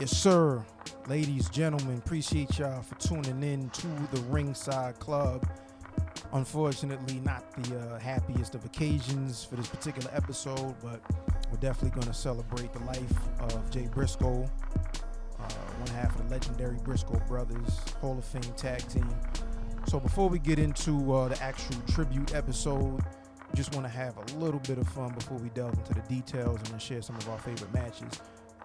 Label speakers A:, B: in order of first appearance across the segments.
A: Yes, sir. Ladies, gentlemen, appreciate y'all for tuning in to the Ringside Club. Unfortunately, not the happiest of occasions for this particular episode, but we're definitely going to celebrate the life of Jay Briscoe, one half of the legendary Briscoe Brothers Hall of Fame tag team. So before we get into the actual tribute episode, just want to have a little bit of fun before we delve into the details and then share some of our favorite matches.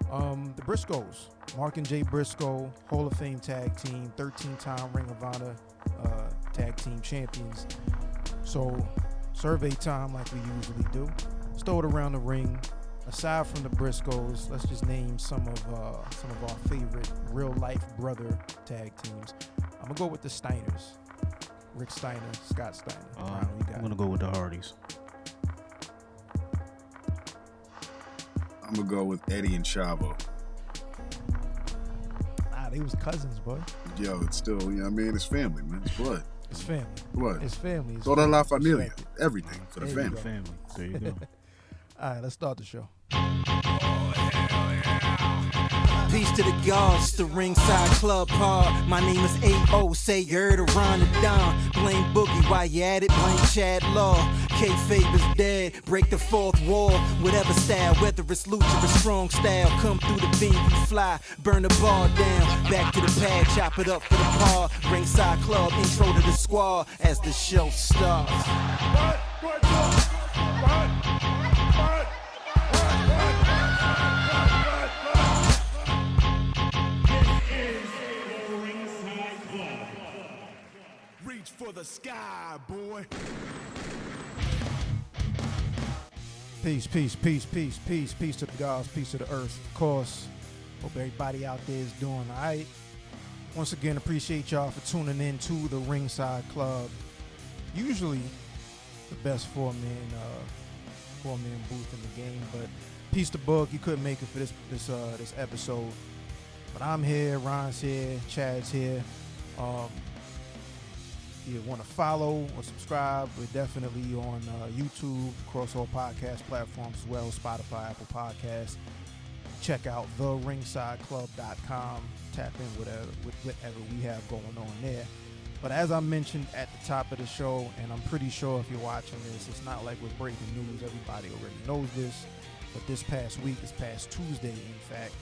A: The Briscoes, Mark and Jay Briscoe, Hall of Fame tag team, 13-time Ring of Honor tag team champions. So, survey time like we usually do. Let's throw it around the ring. Aside from the Briscoes, let's just name some of our favorite real-life brother tag teams. I'm gonna go with the Steiners. Rick Steiner, Scott Steiner.
B: I'm gonna go with the Hardys.
C: I'm gonna go with Eddie and Chavo.
A: They was cousins, boy.
C: Yo, it's still, you know what I mean? It's family, man. It's blood.
A: It's family.
C: Blood.
A: It's family.
C: Toda la familia. Everything for the family.
B: There you go.
A: All right, let's start the show.
D: Peace to the gods, the Ringside Club pod. My name is A.O. Say you're the Ron the Don. Blame Boogie while you at it, blame Chad Law. K-Fabe is dead, break the fourth wall. Whatever style, whether it's lucha or strong style. Come through the venue, fly, burn the bar down. Back to the pad, chop it up for the par. Ringside Club, intro to the squad as the show starts.
E: For the sky, boy.
A: Peace to the gods, peace to the earth. Of course, hope everybody out there is doing all right. Once again, appreciate y'all for tuning in to the Ringside Club. Usually the best four-man booth in the game, but peace to Bug, he couldn't make it for this episode. But I'm here, Ron's here, Chad's here. If you want to follow or subscribe, we're definitely on YouTube, across all podcast platforms as well, Spotify, Apple Podcasts. Check out therinsideclub.com. Tap in whatever we have going on there. But as I mentioned at the top of the show, and I'm pretty sure if you're watching this, it's not like we're breaking news. Everybody already knows this. But this past Tuesday, in fact,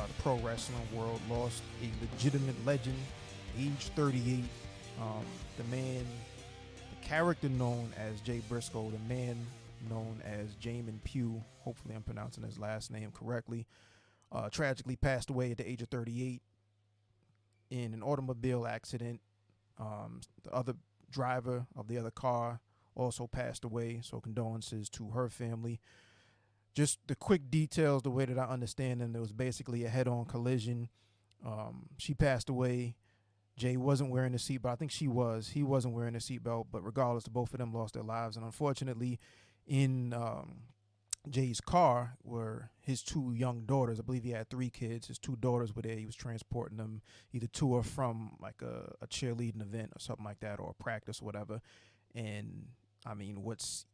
A: the pro wrestling world lost a legitimate legend, age 38. The character known as Jay Briscoe, the man known as Jamin Pugh, hopefully I'm pronouncing his last name correctly, tragically passed away at the age of 38 in an automobile accident. The other driver of the other car also passed away, so condolences to her family. Just the quick details, the way that I understand them, there was basically a head-on collision. She passed away. Jay wasn't wearing a seatbelt. I think she was. He wasn't wearing a seatbelt, but regardless, both of them lost their lives. And unfortunately, in Jay's car were his two young daughters. I believe he had 3 kids. His 2 daughters were there. He was transporting them either to or from like a cheerleading event or something like that, or a practice or whatever. And I mean, what's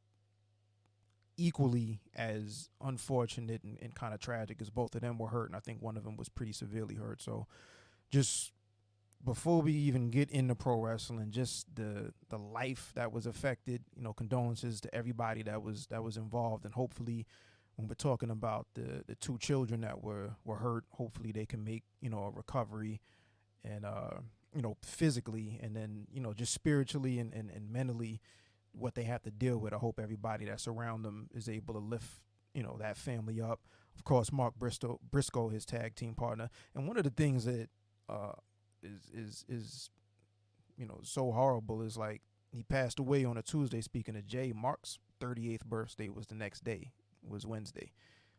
A: equally as unfortunate and kind of tragic is both of them were hurt, and I think one of them was pretty severely hurt. So just before we even get into pro wrestling, just the life that was affected, condolences to everybody that was involved. And hopefully when we're talking about the 2 children that were hurt, hopefully they can make, a recovery and, physically, and then, just spiritually and mentally what they have to deal with. I hope everybody that's around them is able to lift, that family up. Of course, Mark Briscoe, his tag team partner. And one of the things that, is so horrible is like he passed away on a Tuesday. Speaking of Jay, Mark's 38th birthday was the next day, was Wednesday,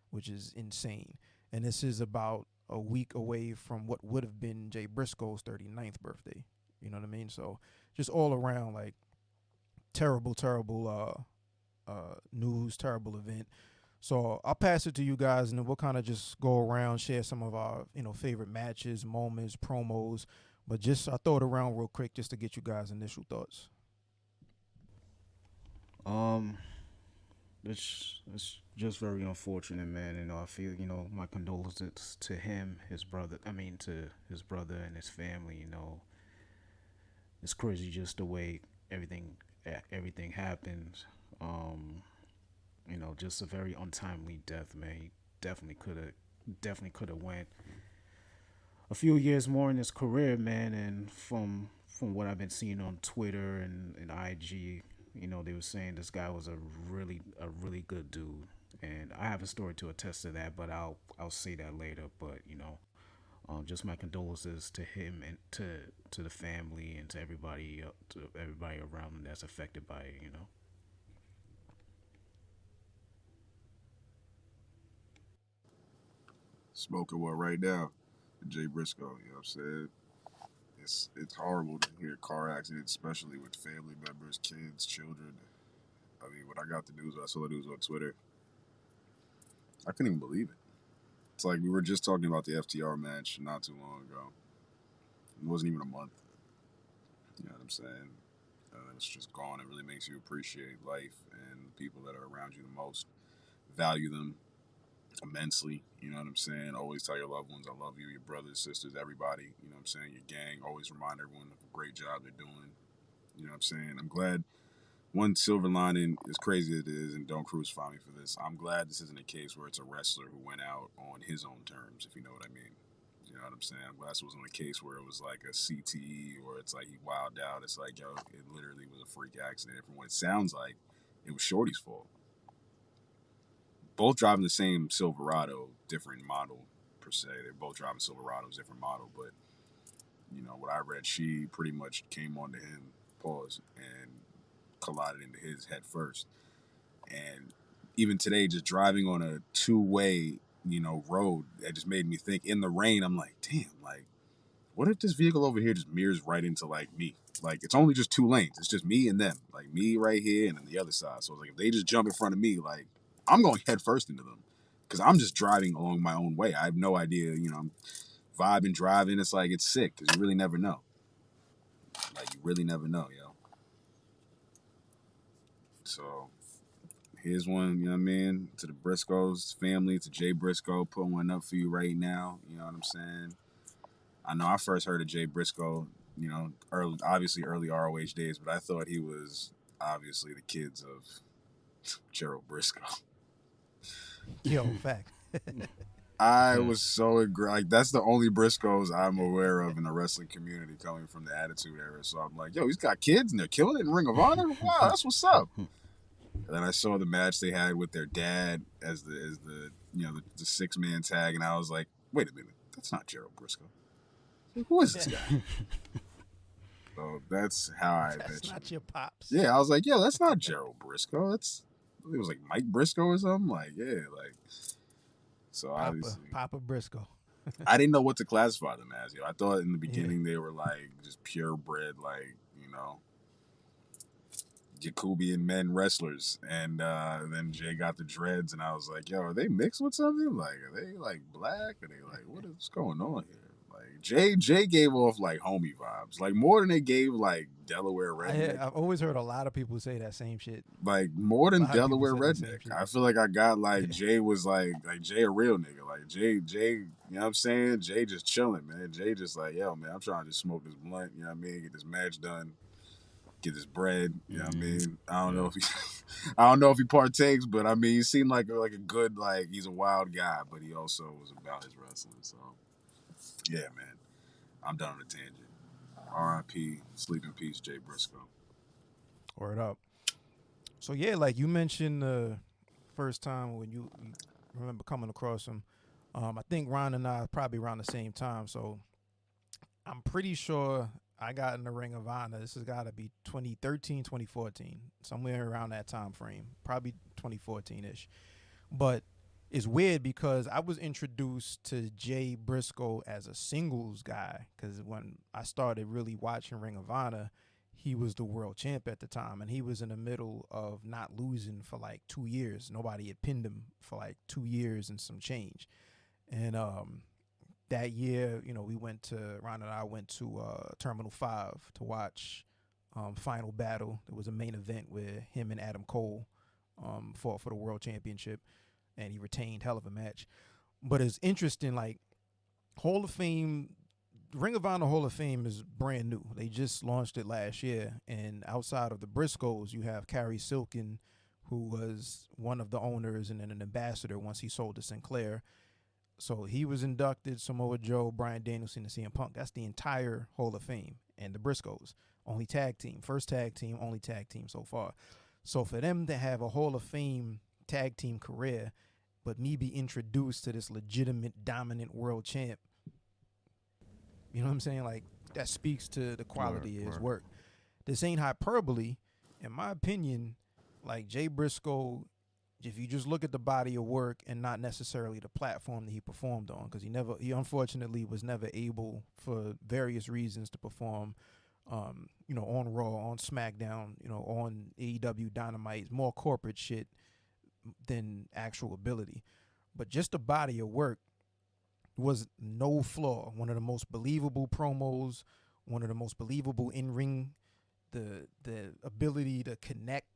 A: which is insane. And this is about a week away from what would have been Jay Briscoe's 39th birthday. You know what I mean? So just all around, like, terrible news, terrible event. So I'll pass it to you guys, and then we'll kind of just go around, share some of our, favorite matches, moments, promos. But just I'll throw it around real quick just to get you guys' initial thoughts.
B: it's just very unfortunate, man. I feel, my condolences to him, his brother. I mean, to his brother and his family. It's crazy just the way everything everything happens. Um, just a very untimely death, man. He definitely could have went a few years more in his career, man. And from what I've been seeing on Twitter and IG, they were saying this guy was a really good dude. And I have a story to attest to that, but I'll say that later. But just my condolences to him and to the family and to everybody around him that's affected by it.
C: Smoking one right now. Jay Briscoe, you know what I'm saying? It's horrible to hear car accidents, especially with family members, kids, children. I mean, when I got the news, I saw the news on Twitter. I couldn't even believe it. It's like we were just talking about the FTR match not too long ago. It wasn't even a month. You know what I'm saying? It's just gone. It really makes you appreciate life and the people that are around you the most. Value them immensely. You know what I'm saying? Always tell your loved ones, I love you, your brothers, sisters, everybody. You know what I'm saying? Your gang. Always remind everyone of a great job they're doing. You know what I'm saying? I'm glad one silver lining, as crazy as it is, and don't crucify me for this, I'm glad this isn't a case where it's a wrestler who went out on his own terms, if you know what I mean. You know what I'm saying? I'm glad this wasn't a case where it was like a CTE or it's like he wilded out. It's like, yo, it literally was a freak accident. From what it sounds like, it was Shorty's fault. Both driving the same Silverado, different model per se. They're both driving Silverados, different model. But, what I read, she pretty much came onto him, pause, and collided into his head first. And even today, just driving on a two-way, road, that just made me think in the rain, I'm like, damn, like, what if this vehicle over here just mirrors right into, like, me? Like, it's only just two lanes. It's just me and them. Like, me right here and then the other side. So, like, if they just jump in front of me, like, I'm going head first into them. Because I'm just driving along my own way. I have no idea, I'm vibing, driving. It's like, it's sick because you really never know. Like, you really never know, yo. So, here's one, you know what I mean? To the Briscoes family, to Jay Briscoe, putting one up for you right now. You know what I'm saying? I know I first heard of Jay Briscoe, obviously early ROH days, but I thought he was obviously the kids of Gerald Briscoe.
A: Yo, fact.
C: I was so like that's the only Briscoes I'm aware of in the wrestling community coming from the Attitude Era. So I'm like, yo, he's got kids and they're killing it in Ring of Honor. Wow, that's what's up. And then I saw the match they had with their dad as the the 6-man tag, and I was like, wait a minute, that's not Gerald Briscoe. Who is this guy? So that's how
A: That's not your pops.
C: Yeah, I was like, yo, that's not Gerald Briscoe. It was like Mike Briscoe or something. Like, yeah, like. So obviously,
A: Papa Briscoe.
C: I didn't know what to classify them as. I thought in the beginning they were like just purebred, like Jacobian men wrestlers, and then Jay got the dreads, and I was like, yo, are they mixed with something? Like, are they like black? Are they like what is going on here? Like Jay gave off like homie vibes, like more than they gave like Delaware redneck.
A: I've always heard a lot of people say that same shit.
C: Like more than Delaware redneck. I feel like I got like Jay was like Jay a real nigga. Like Jay, you know what I'm saying? Jay just chilling, man. Jay just like, yo, man, I'm trying to just smoke this blunt, you know what I mean? Get this match done. Get his bread, you know what I mean? I don't know if he partakes, but I mean, he seemed like a good, like he's a wild guy, but he also was about his wrestling. So, yeah, man, I'm done on the tangent. R.I.P. Sleep in peace, Jay Briscoe.
A: Word up. So yeah, like you mentioned the first time when you remember coming across him. I think Ron and I probably around the same time. So I'm pretty sure I got in the Ring of Honor. This has got to be 2013, 2014, somewhere around that time frame, probably 2014-ish. But it's weird because I was introduced to Jay Briscoe as a singles guy because when I started really watching Ring of Honor, he was the world champ at the time, and he was in the middle of not losing for like 2 years. Nobody had pinned him for like 2 years and some change. And that year, Ron and I went to Terminal 5 to watch Final Battle. There was a main event with him and Adam Cole fought for the world championship, and he retained. Hell of a match. But it's interesting, like Hall of Fame, Ring of Honor Hall of Fame is brand new. They just launched it last year, and outside of the Briscoes, you have Carrie Silkin, who was one of the owners and then an ambassador once he sold to Sinclair. So he was inducted, Samoa Joe, Bryan Danielson, and CM Punk. That's the entire Hall of Fame. And the Briscoes, only tag team. First tag team, only tag team so far. So for them to have a Hall of Fame tag team career, but me be introduced to this legitimate dominant world champ, you know what I'm saying? Like, that speaks to the quality of his work. This ain't hyperbole. In my opinion, like Jay Briscoe, if you just look at the body of work and not necessarily the platform that he performed on, because he unfortunately was never able for various reasons to perform, on Raw, on SmackDown, on AEW Dynamite, more corporate shit than actual ability. But just the body of work was no flaw. One of the most believable promos, one of the most believable in-ring, the ability to connect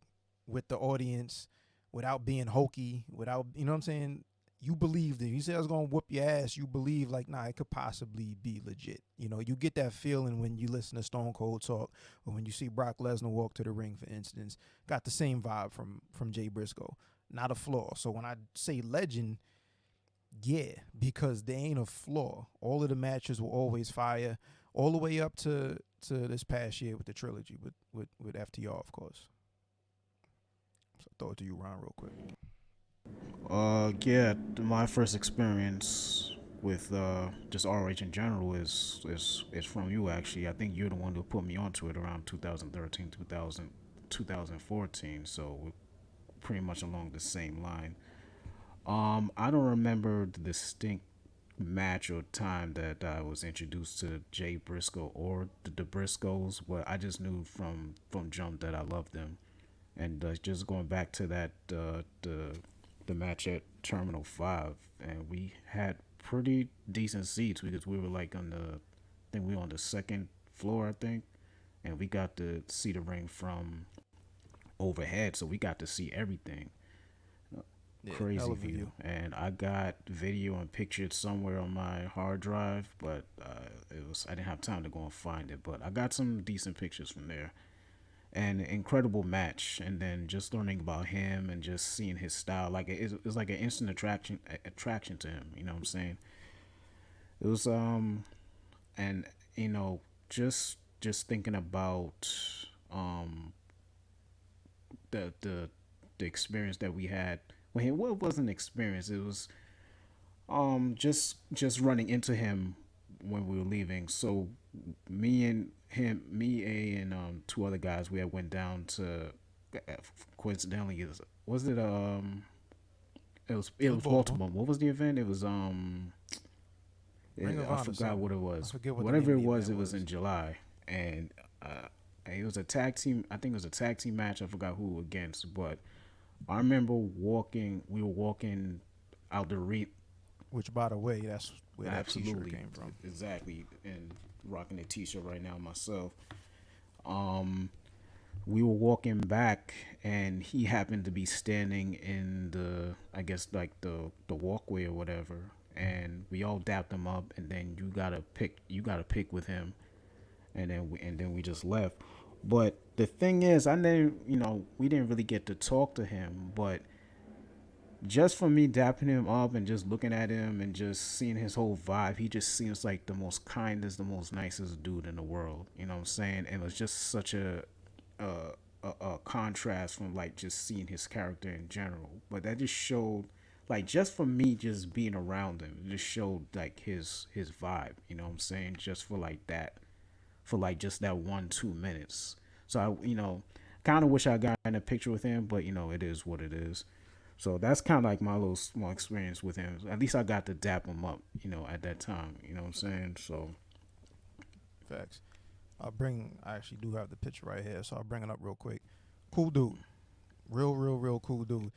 A: with the audience without being hokey, without, you know what I'm saying? You believed it. You said I was going to whoop your ass. You believe like, nah, it could possibly be legit. You get that feeling when you listen to Stone Cold talk or when you see Brock Lesnar walk to the ring, for instance. Got the same vibe from Jay Briscoe. Not a flaw. So when I say legend, yeah, because there ain't a flaw. All of the matches were always fire, all the way up to this past year with the trilogy with FTR, of course. So throw it to you, Ron, real quick.
B: Yeah, my first experience with just RH in general is from you, actually. I think you're the one who put me onto it around 2013, 2014, so we're pretty much along the same line. I don't remember the distinct match or time that I was introduced to Jay Briscoe or the Briscoes, but I just knew from jump that I loved them. And just going back to that the match at Terminal 5, and we had pretty decent seats because we were like I think we were on the second floor, I think, and we got to see the ring from overhead, so we got to see everything. Crazy view. And I got video and pictures somewhere on my hard drive, but I didn't have time to go and find it, but I got some decent pictures from there. And an incredible match, and then just learning about him and just seeing his style, like it was like an instant attraction to him. You know what I'm saying? It was and just thinking about the experience that we had. Well, it wasn't an experience. It was just running into him when we were leaving. So me and two other guys, we had went down to, coincidentally, it was Baltimore. What was the event? It was I forgot what it was. Whatever it was in July, and it was a tag team. I think it was a tag team match. I forgot who against, but I remember we were walking out the arena.
A: Which, by the way, that's where that
B: Absolutely.
A: T-shirt came from.
B: Exactly, and rocking the T-shirt right now myself. We were walking back, and he happened to be standing in I guess like the walkway or whatever, and we all dapped him up, and then you gotta pick with him, and then we just left. But the thing is, we didn't really get to talk to him, but just for me dapping him up and just looking at him and just seeing his whole vibe, he just seems like the most kindest, the most nicest dude in the world. You know what I'm saying? And it was just such a contrast from like just seeing his character in general. But that just showed, like, just for me just being around him, it just showed like his vibe. You know what I'm saying? Just for like that, for like just that 1-2 minutes. So I kind of wish I got in a picture with him, but it is what it is. So that's kind of like my little small experience with him. At least I got to dap him up, at that time. You know what I'm saying? So,
A: facts. I actually do have the picture right here, so I'll bring it up real quick. Cool dude. Real cool dude.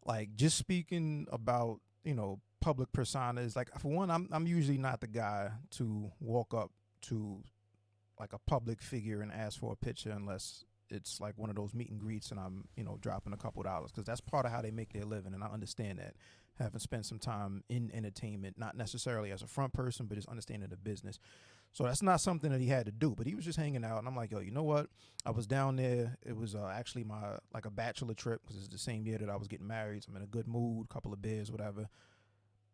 A: Like, just speaking about, public personas, like, for one, I'm usually not the guy to walk up to like a public figure and ask for a picture unless it's like one of those meet and greets, and I'm dropping a couple dollars, because that's part of how they make their living, and I understand that. Having spent some time in entertainment, not necessarily as a front person, but just understanding the business. So that's not something that he had to do, but he was just hanging out, and I'm like, yo, you know what? I was down there. It was actually my a bachelor trip, because it's the same year that I was getting married. So I'm in a good mood, couple of beers, whatever.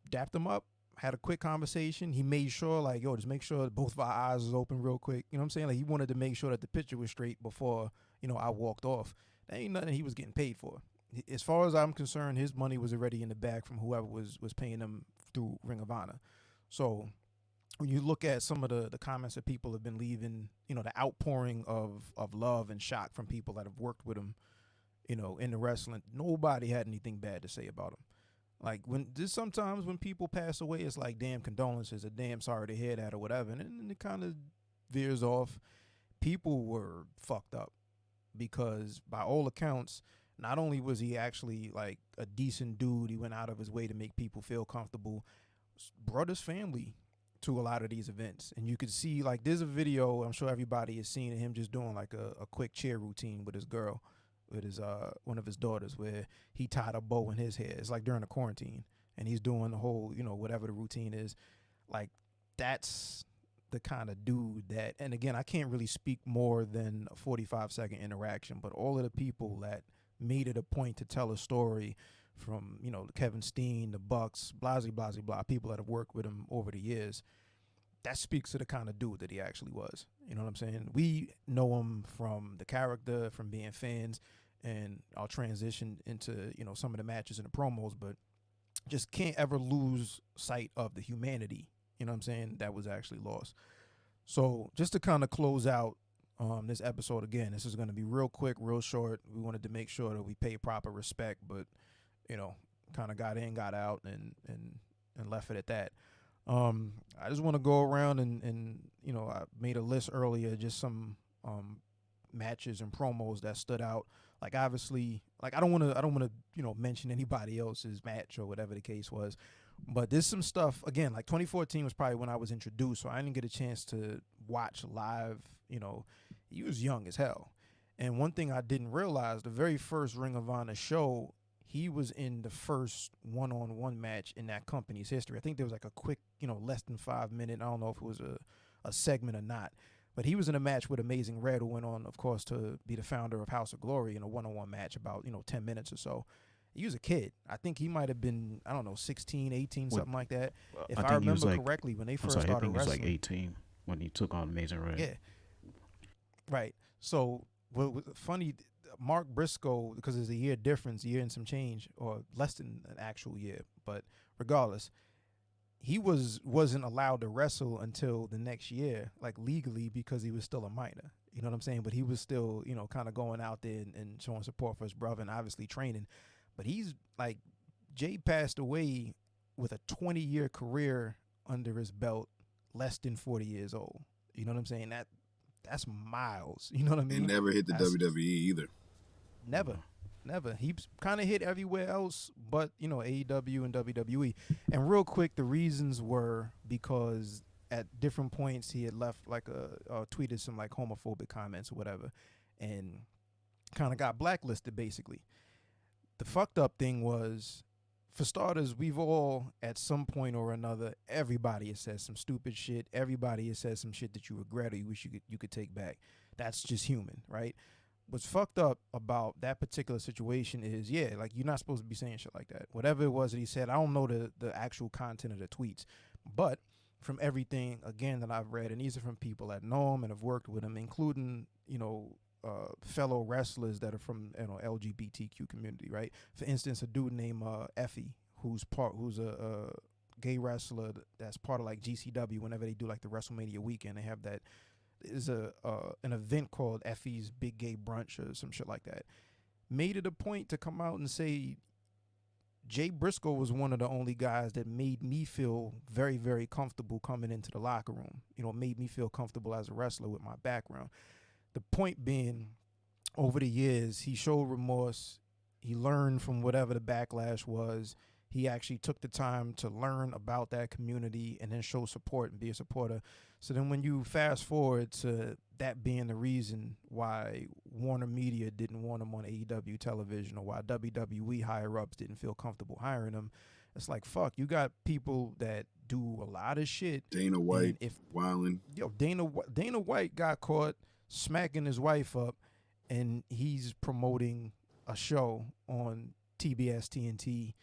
A: Dapped him up, had a quick conversation. He made sure, like, yo, just make sure that both of our eyes was open real quick. You know what I'm saying? Like, he wanted to make sure that the picture was straight before, I walked off. That ain't nothing he was getting paid for. As far as I'm concerned, his money was already in the bag from whoever was paying him through Ring of Honor. So when you look at some of the comments that people have been leaving, the outpouring of love and shock from people that have worked with him, in the wrestling, nobody had anything bad to say about him. Like, sometimes when people pass away, it's like, damn, condolences, or damn, sorry to hear that, or whatever. And then it kind of veers off. People were fucked up, because by all accounts, not only was he actually like a decent dude, he went out of his way to make people feel comfortable, brought his family to a lot of these events. And you could see, like, there's a video, I'm sure everybody has seen, of him just doing like a quick chair routine with his girl, with his one of his daughters, where he tied a bow in his hair. It's like during the quarantine, and he's doing the whole, whatever the routine is. Like, that's the kind of dude that, and again, I can't really speak more than a 45-second interaction, but all of the people that made it a point to tell a story, from Kevin Steen, the Bucks, blah blah blah, people that have worked with him over the years, that speaks to the kind of dude that he actually was. You know what I'm saying? We know him from the character, from being fans, and I'll transition into some of the matches and the promos, but just can't ever lose sight of the humanity, you know what I'm saying, that was actually lost. So just to kind of close out this episode, again, this is going to be real quick, real short. We wanted to make sure that we pay proper respect, but kind of got in, got out, and left it at that. I just want to go around and I made a list earlier, just some matches and promos that stood out. Like, obviously, like, I don't want to mention anybody else's match or whatever the case was, but there's some stuff, again, like 2014 was probably when I was introduced, so I didn't get a chance to watch live. He was young as hell. And one thing I didn't realize, the very first Ring of Honor show, he was in the first one-on-one match in that company's history. I think there was like a quick, less than 5 minute, I don't know if it was a segment or not, but he was in a match with Amazing Red, who went on, of course, to be the founder of House of Glory, in a one-on-one match about, 10 minutes or so. He was a kid. I think he might have been, 16, 18, something like that. If I remember correctly, when they first started wrestling.
B: I think he was like 18 when he took on Amazing Red.
A: Yeah. Right. So, what was funny, Mark Briscoe, because there's a year difference, year and some change, or less than an actual year, but regardless, he wasn't allowed to wrestle until the next year, like legally, because he was still a minor. You know what I'm saying? But he was still, kind of going out there and showing support for his brother and obviously training. But he's like, Jay passed away with a 20-year career under his belt, less than 40 years old. You know what I'm saying? That's miles. You know what I mean?
C: He never hit the WWE either.
A: Never. He's kind of hit everywhere else but, AEW and WWE. And real quick, the reasons were because at different points he had left tweeted some like homophobic comments or whatever, and kind of got blacklisted basically. The fucked up thing was, for starters, we've all, at some point or another, everybody has said some stupid shit. Everybody has said some shit that you regret or you wish you could take back. That's just human, right? What's fucked up about that particular situation is, like, you're not supposed to be saying shit like that. Whatever it was that he said, I don't know the actual content of the tweets, but from everything, again, that I've read, and these are from people that know him and have worked with him, including, fellow wrestlers that are from LGBTQ community, right? For instance, a dude named Effie, who's a gay wrestler that's part of like GCW. Whenever they do like the WrestleMania weekend, they have that is an event called Effie's Big Gay Brunch or some shit like that. Made it a point to come out and say Jay Briscoe was one of the only guys that made me feel very, very comfortable coming into the locker room. Made me feel comfortable as a wrestler with my background. The point being, over the years, he showed remorse. He learned from whatever the backlash was. he actually took the time to learn about that community and then show support and be a supporter. So then when you fast forward to that being the reason why Warner Media didn't want him on AEW television, or why WWE higher-ups didn't feel comfortable hiring him, it's like, fuck, you got people that do a lot of shit.
C: Dana White, wilding.
A: Dana White got caught smacking his wife up, and he's promoting a show on TBS TNT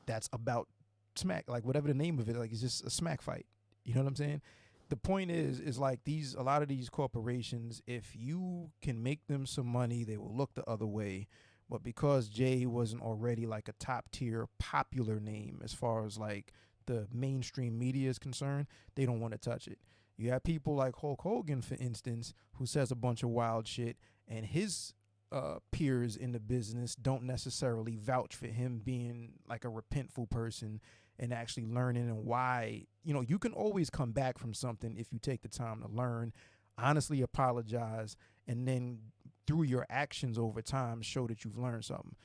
A: that's about smack, like whatever the name of it, like it's just a smack fight. You know what I'm saying? The point is like a lot of these corporations, if you can make them some money, they will look the other way. But because Jay wasn't already like a top tier popular name as far as like the mainstream media is concerned, they don't want to touch it. You have people like Hulk Hogan, for instance, who says a bunch of wild shit, and his peers in the business don't necessarily vouch for him being like a repentful person and actually learning, and why, you can always come back from something if you take the time to learn, honestly apologize, and then through your actions over time show that you've learned something.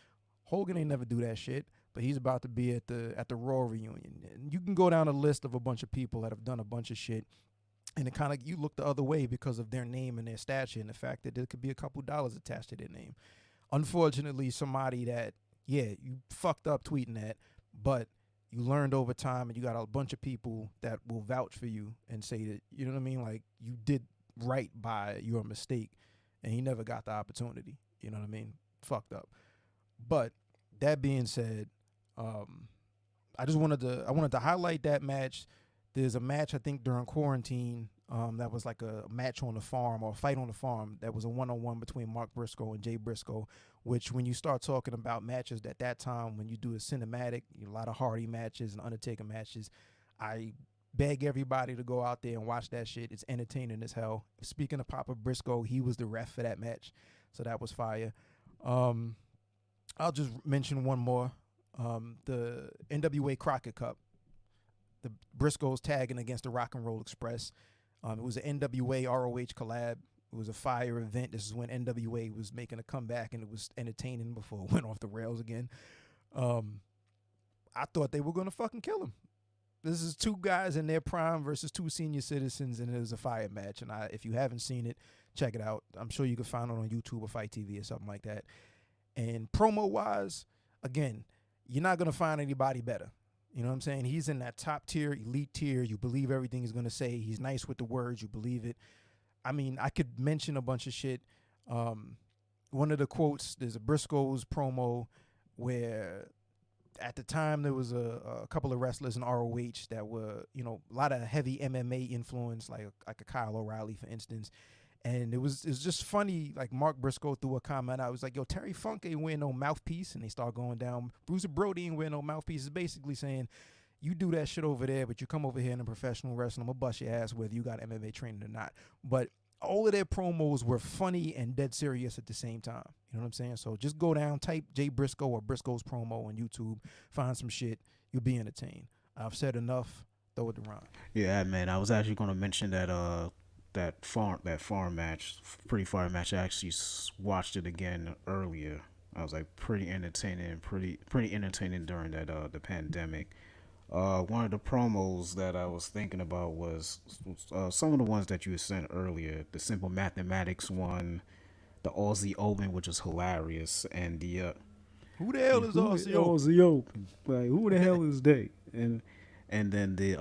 A: Hogan ain't never do that shit, but he's about to be at the Raw reunion. And you can go down a list of a bunch of people that have done a bunch of shit, and it kind of, you look the other way because of their name and their stature and the fact that there could be a couple dollars attached to their name. Unfortunately, somebody that, you fucked up tweeting that, but you learned over time, and you got a bunch of people that will vouch for you and say that, you know what I mean? Like, you did right by your mistake, and he never got the opportunity. You know what I mean? Fucked up. But that being said, I wanted to highlight that match. There's a match, I think, during quarantine that was like a match on the farm, or a fight on the farm, that was a one-on-one between Mark Briscoe and Jay Briscoe, which when you start talking about matches at that time, when you do a cinematic, a lot of Hardy matches and Undertaker matches, I beg everybody to go out there and watch that shit. It's entertaining as hell. Speaking of Papa Briscoe, he was the ref for that match, so that was fire. I'll just mention one more. The NWA Crockett Cup. The Briscoes tagging against the Rock and Roll Express. It was an NWA ROH collab. It was a fire event. This is when NWA was making a comeback, and it was entertaining before it went off the rails again. I thought they were going to fucking kill him. This is two guys in their prime versus two senior citizens, and it was a fire match. And if you haven't seen it, check it out. I'm sure you can find it on YouTube or Fight TV or something like that. And promo-wise, again, you're not going to find anybody better. You know what I'm saying? He's in that top tier, elite tier. You believe everything he's going to say. He's nice with the words. You believe it. I mean, I could mention a bunch of shit. One of the quotes, there's a Briscoes promo where at the time there was a couple of wrestlers in ROH that were, a lot of heavy MMA influence, like a Kyle O'Reilly, for instance. And it was just funny. Like, Mark Briscoe threw a comment. I was like, yo, Terry Funk ain't wearing no mouthpiece. And they start going down. Bruiser Brody ain't wearing no mouthpiece. It's basically saying, you do that shit over there, but you come over here in a professional wrestling, I'm going to bust your ass whether you got MMA training or not. But all of their promos were funny and dead serious at the same time. You know what I'm saying? So just go down, type Jay Briscoe or Briscoe's promo on YouTube, find some shit. You'll be entertained. I've said enough. Throw it around.
B: Yeah, man. I was actually going to mention that that farm match, pretty fire match. I actually watched it again earlier. I was like pretty entertaining during that the pandemic. One of the promos that I was thinking about was some of the ones that you had sent earlier. The Simple Mathematics one, the Aussie Open, which was hilarious, and the
A: who the hell is Aussie Open?
B: Aussie Open, like who the hell is they? And then the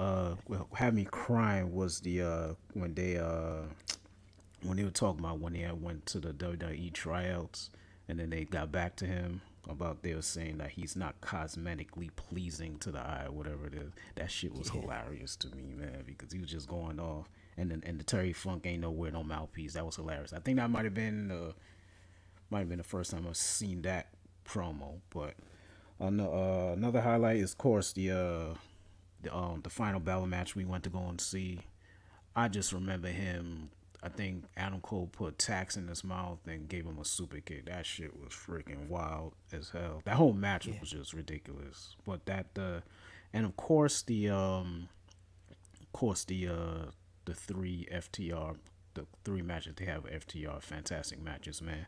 B: what had me crying was the when they were talking about when they went to the WWE tryouts, and then they got back to him about, they were saying that he's not cosmetically pleasing to the eye, whatever it is. That shit was hilarious to me, man, because he was just going off. And the Terry Funk ain't nowhere no mouthpiece. That was hilarious. I think that might have been the first time I've seen that promo. But another highlight is, of course, the final battle match we went to go and see. I just remember him. I think Adam Cole put tacks in his mouth and gave him a super kick. That shit was freaking wild as hell. That whole match was just ridiculous. But and of course the three FTR, the three matches they have with FTR, fantastic matches, man.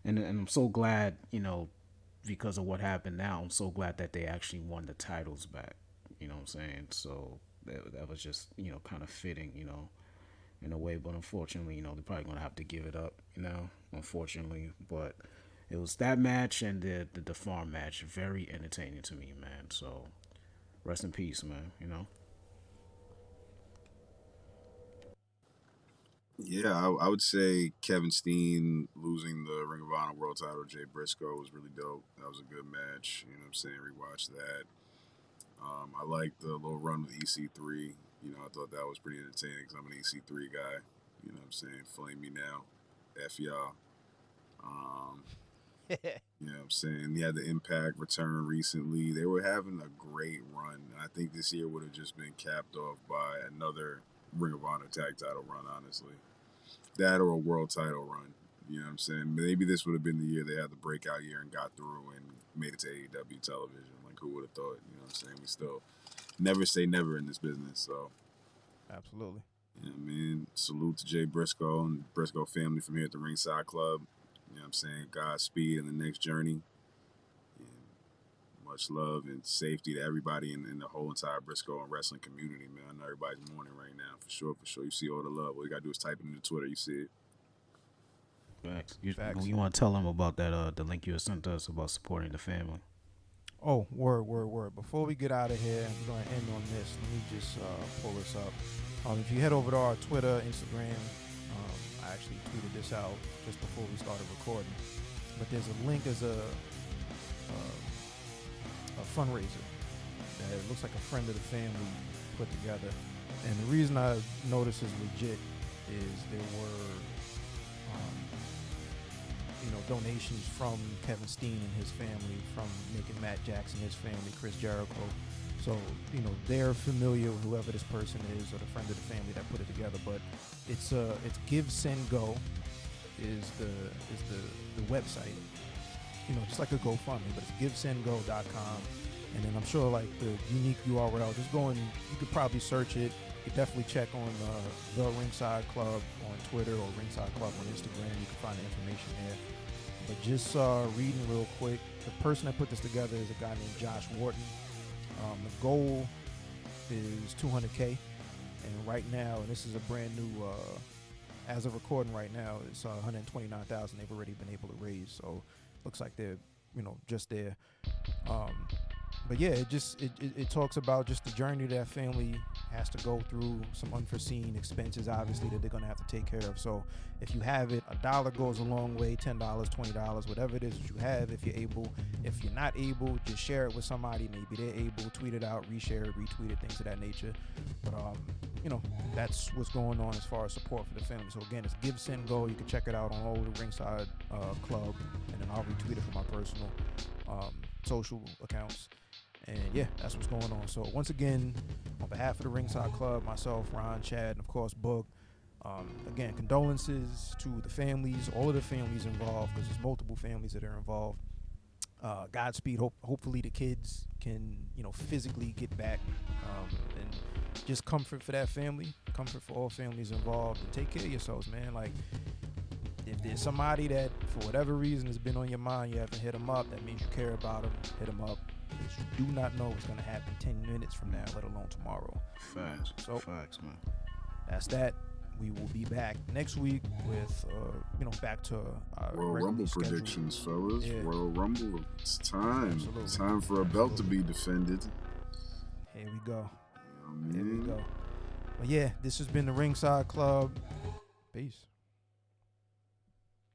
B: And I'm so glad, because of what happened now, I'm so glad that they actually won the titles back. You know what I'm saying? So that was just, kind of fitting, in a way. But unfortunately, they're probably going to have to give it up, unfortunately. But it was that match and the farm match, very entertaining to me, man. So rest in peace, man,
C: Yeah, I would say Kevin Steen losing the Ring of Honor World Title to Jay Briscoe was really dope. That was a good match. You know what I'm saying? Rewatch that. I liked the little run with EC3. I thought that was pretty entertaining because I'm an EC3 guy. You know what I'm saying? Flame me now. F y'all. Um, you know what I'm saying? He had the Impact return recently. They were having a great run. I think this year would have just been capped off by another Ring of Honor tag title run, honestly. That or a world title run. You know what I'm saying? Maybe this would have been the year they had the breakout year and got through and made it to AEW television. Like, who would have thought? You know what I'm saying? We still never say never in this business. So,
A: Absolutely.
C: you know what I mean? Salute to Jay Briscoe and the Briscoe family from here at the Ringside Club. You know what I'm saying? Godspeed in the next journey. And much love and safety to everybody in the whole entire Briscoe and wrestling community, man. I know everybody's mourning right now, for sure, for sure. You see all the love. All you got to do is type it into Twitter. You see it.
B: Facts.
A: Facts.
B: You want to tell them about that, the link you sent us about supporting the family.
A: Oh, word. Before we get out of here, we're going to end on this. Let me just pull this up. If you head over to our Twitter, Instagram, I actually tweeted this out just before we started recording. But there's a link as a fundraiser that looks like a friend of the family put together. And the reason I know this is legit is there were donations from Kevin Steen and his family, from Nick and Matt Jackson, his family, Chris Jericho. So, they're familiar with whoever this person is or the friend of the family that put it together. But it's Give Send Go is the website. Just like a GoFundMe, but it's givesendgo.com. And then I'm sure like the unique URL, just go and you could probably search it. You could definitely check on the Ringside Club on Twitter or Ringside Club on Instagram. You can find the information there. But just reading real quick, the person that put this together is a guy named Josh Wharton. The goal is $200K, and right now, and this is a brand new, as of recording right now, it's $129,000 they've already been able to raise. So looks like they're just there. But yeah, it talks about just the journey that family has to go through, some unforeseen expenses, obviously, that they're going to have to take care of. So if you have it, $1 goes a long way, $10, $20, whatever it is that you have, if you're able. If you're not able, just share it with somebody. Maybe they're able, tweet it out, reshare it, retweet it, things of that nature. But, that's what's going on as far as support for the family. So again, it's Give, Send, Go. You can check it out on all the Ringside Club, and then I'll retweet it from my personal social accounts. And yeah, that's what's going on. So once again, on behalf of the Ringside Club, myself, Ron, Chad, and of course Book, again, condolences to the families, all of the families involved, because there's multiple families that are involved. Godspeed. Hopefully the kids can, physically get back, and just comfort for that family, comfort for all families involved, and take care of yourselves, man. Like, if there's somebody that, for whatever reason, has been on your mind, you haven't hit them up, that means you care about them. Hit them up. Because you do not know what's going to happen 10 minutes from now, let alone tomorrow.
B: Facts. So, facts, man.
A: That's that. We will be back next week with, back to our
C: Royal Rumble
A: scheduled
C: predictions, fellas.
A: Yeah.
C: Royal Rumble. It's time.
A: Absolutely.
C: It's time for a belt to be defended.
A: Here we go.
C: You know what I mean?
A: Here we go. But yeah, this has been the Ringside Club. Peace.